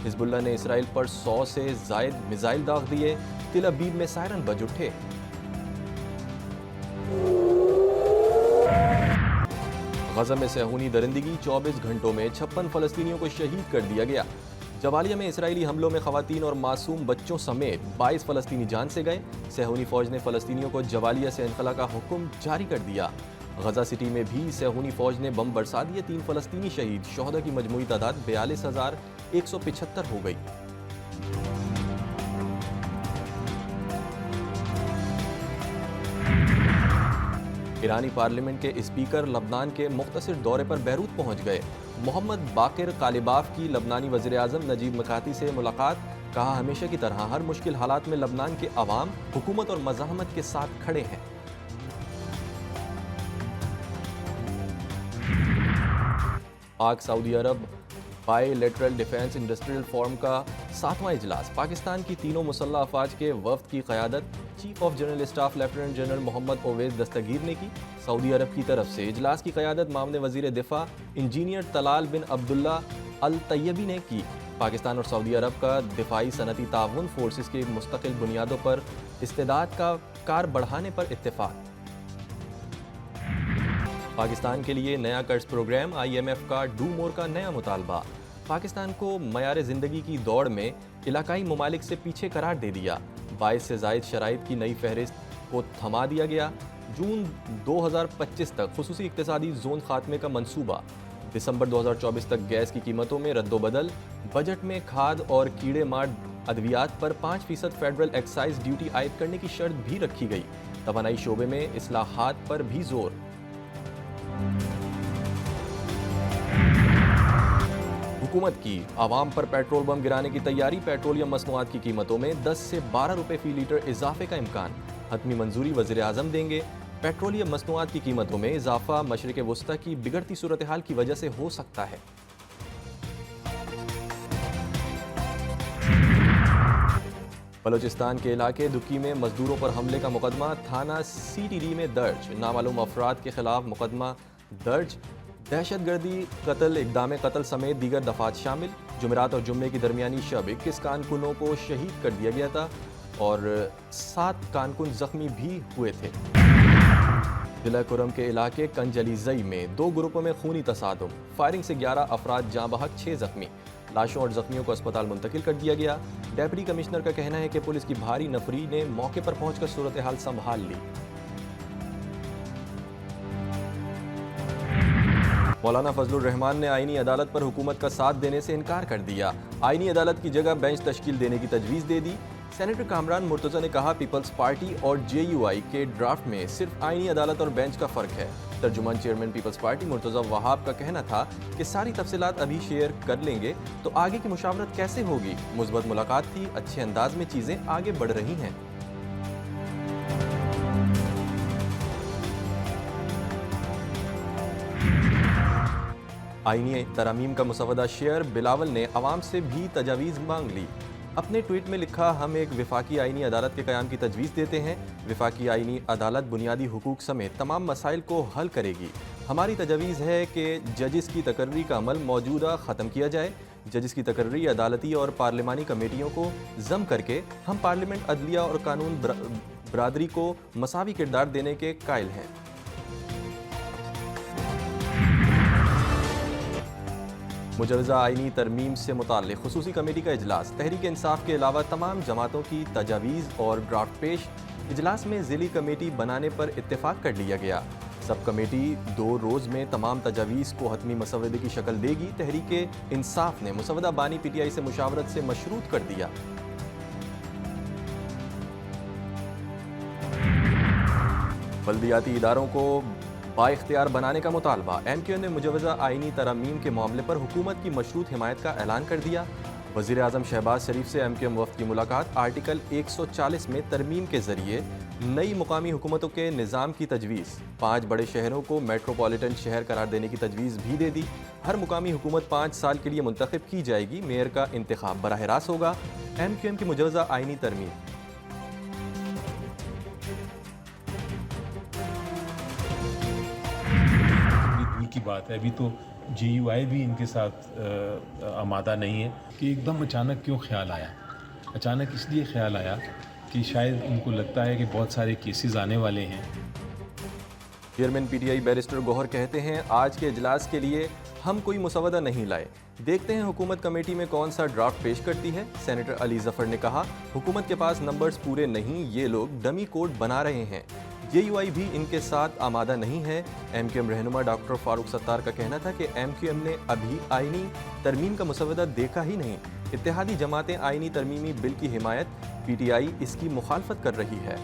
Hezbollah ने Israel पर 100 से ज़ायद मिसाइल दाग दिए। तिल अबीब में सायरन बज उठे। गज़ा में सेहूनी दरिंदगी, 24 घंटों में 56 फ़लस्तीनियों को शहीद कर दिया गया। जबालिया में इसराइली हमलों में ख़वातीन और मासूम बच्चों समेत 22 फ़लस्तीनी जान से गए। सेहूनी फ़ौज ने फ़लस्तीनियों को जबालिया से इनखला का हुक्म जारी कर दिया। गज़ा सिटी में भी सेहूनी फ़ौज ने बम बरसा दिए। 3 फ़लस्तीनी शहीद। शोहदा की मजमूई तादाद 42,175 हो गई। ईरानी पार्लियामेंट के स्पीकर लबनान के मुख्तसर दौरे पर बैरूत पहुंच गए। मोहम्मद बाकिर कालिबाफ की लबनानी वज़ीर आज़म नजीब मिकाती से मुलाकात। कहा, हमेशा की तरह हर मुश्किल हालात में लबनान के अवाम, हुकूमत और मज़ाहमत के साथ खड़े हैं। पाक सऊदी अरब बायलैटरल डिफेंस इंडस्ट्रियल फोरम का 7वां इजलास। पाकिस्तान की तीनों मुसल्लह अफवाज के वफ्द की क़यादत chief of general staff lieutenant general Muhammad Owais Dastgir ने की। सऊदी अरब की तरफ से इजलास की क़यादत मामले वज़ीर दिफा इंजीनियर तलाल बिन अब्दुल्ला अल तैयबी ने की। पाकिस्तान और सऊदी अरब का दिफाई सनती ताउन फोर्सेस के मुस्तकिल बुनियादों पर इस्तेदाद का कार बढ़ाने पर इत्तेफाक। पाकिस्तान के लिए नया कर्ज प्रोग्राम। IMF का डू मोर का नया मुतालबा। पाकिस्तान को मयार ज़िंदगी की दौड़ में इलाकाई ममालिक से पीछे करार दे दिया। 22 से ज़ायद शराइत की नई फहरिस्त को थमा दिया गया। जून 2025 तक खुसूसी इक्तिसादी जोन खात्मे का मंसूबा। दिसंबर 2024 तक गैस की कीमतों में रद्दोबदल। बजट में खाद और कीड़े मार अद्वियात पर 5% फेडरल एक्साइज ड्यूटी आयद करने की शर्त भी रखी गई। तवानाई शोबे में इस्लाहात पर भी जोर। हुकूमत की आवाम पर पेट्रोल बम गिराने की तैयारी। पेट्रोलियम मसनूआत की कीमतों में 10 से 12 रुपए फी लीटर इजाफे का इम्कान। हतमी मंजूरी वज़ीर आज़म देंगे। पेट्रोलियम मसनूआत की कीमतों में इजाफा मशरिक़ वस्ता की बिगड़ती सूरत हाल की वजह से हो सकता है। बलोचिस्तान के इलाके दुकी में मजदूरों पर हमले का मुकदमा थाना CTD में दर्ज। नामालूम अफराद के खिलाफ मुकदमा दर्ज। दहशतगर्दी, कत्ल, इक़दाम कत्ल समेत दीगर दफात शामिल। जुमेरात और जुम्मे की दरमियानी शब 21 कारकुनों को शहीद कर दिया गया था और 7 कारकुन जख्मी भी हुए थे। जिला कुरम के इलाके कंजलीजई में 2 ग्रुपों में खूनी तसादुम। फायरिंग से 11 अफराद जाँ बहक, 6 जख्मी। लाशों और जख्मियों को अस्पताल मुंतकिल कर दिया गया। डेप्टी कमिश्नर का कहना है कि पुलिस की भारी नफरी ने मौके पर पहुंचकर सूरत हाल संभाल ली। मौलाना फजलुर रहमान ने आईनी अदालत पर हुकूमत का साथ देने से इनकार कर दिया। आईनी अदालत की जगह बेंच तश्कील देने की तजवीज़ दे दी। सेनेटर कामरान मुर्तज़ा ने कहा, पीपल्स पार्टी और JUI के ड्राफ्ट में सिर्फ आईनी अदालत और बेंच का फ़र्क है। तर्जुमान चेयरमैन पीपल्स पार्टी मुर्तज़ा वहाब का कहना था कि सारी तफसीलात अभी शेयर कर लेंगे तो आगे की मुशावरत कैसे होगी। मुस्बत मुलाकात थी, अच्छे अंदाज में चीज़ें आगे बढ़ रही हैं। आईनी तरामीम का मुसवदा शेयर। बिलावल ने अवाम से भी तजावीज़ मांग ली। अपने ट्वीट में लिखा, हम एक विफाकी आईनी अदालत के क़याम की तजवीज़ देते हैं। विफाकी आईनी अदालत बुनियादी हुकूक समेत तमाम मसाइल को हल करेगी। हमारी तजवीज़ है कि जजिस की तकर्री का अमल मौजूदा ख़त्म किया जाए। जजिस की तकर्री अदालती और पार्लिमानी कमेटियों को जम करके हम पार्लियामेंट, अदलिया और कानून बरादरी को मसावी किरदार देने के कायल हैं। मुजवज़ा आईनी तरमीम से मुताल्लिक़ खुसूसी कमेटी का इजलास। तहरीक इंसाफ के अलावा तमाम जमातों की तजावीज़ और ड्राफ्ट पेश। इजलास में ज़िली कमेटी बनाने पर इत्तेफाक कर लिया गया। सब कमेटी 2 रोज़ में तमाम तजावीज़ को हतमी मसवदे की शक्ल देगी। तहरीक इंसाफ ने मुसवदा बानी PTI से मुशावरत से मशरूत कर दिया। बल्दियाती इदारों को बाइख्तियार बनाने का मुतालबा। MKO ने मुजवज़ा आईनी तरामीम के मामले पर हुकूमत की मशरूत हिमायत का ऐलान कर दिया। वज़ीर आज़म शहबाज शरीफ से MKO वफ़द की मुलाकात। आर्टिकल 140 में तरमीम के ज़रिए नई मुकामी हुकूमतों के निज़ाम की तजवीज़। 5 बड़े शहरों को मेट्रोपॉलिटन शहर करार देने की तजवीज़ भी दे दी। हर मुकामी हुकूमत 5 साल के लिए मुंतखब की जाएगी। मेयर का इंतखाब बराह रास्त होगा। MQM की मुजवज़ा आईनी तरमीम। की बात है, अभी तो GUI بھی ان کے ساتھ آمادہ نہیں ہے کہ ایک دم اچانک کیوں خیال آیا. اچانک اس لیے خیال آیا کہ شاید ان کو لگتا ہے کہ بہت سارے کیسز آنے والے ہیں. چیئرمین PTI بیرسٹر گوہر کہتے ہیں آج کے اجلاس کے لیے ہم کوئی مسودہ نہیں لائے، دیکھتے ہیں حکومت کمیٹی میں کون سا ڈرافٹ پیش کرتی ہے. سینیٹر علی ظفر نے کہا حکومت کے پاس نمبرز پورے نہیں، یہ لوگ ڈمی کوڈ بنا رہے ہیں. JUI بھی ان کے ساتھ آمادہ نہیں ہے. MQM رہنما ڈاکٹر فاروق ستار کا کہنا تھا کہ MQM نے ابھی آئینی ترمیم کا مسودہ دیکھا ہی نہیں. اتحادی جماعتیں آئینی ترمیمی بل کی حمایت، PTI اس کی مخالفت کر رہی ہے.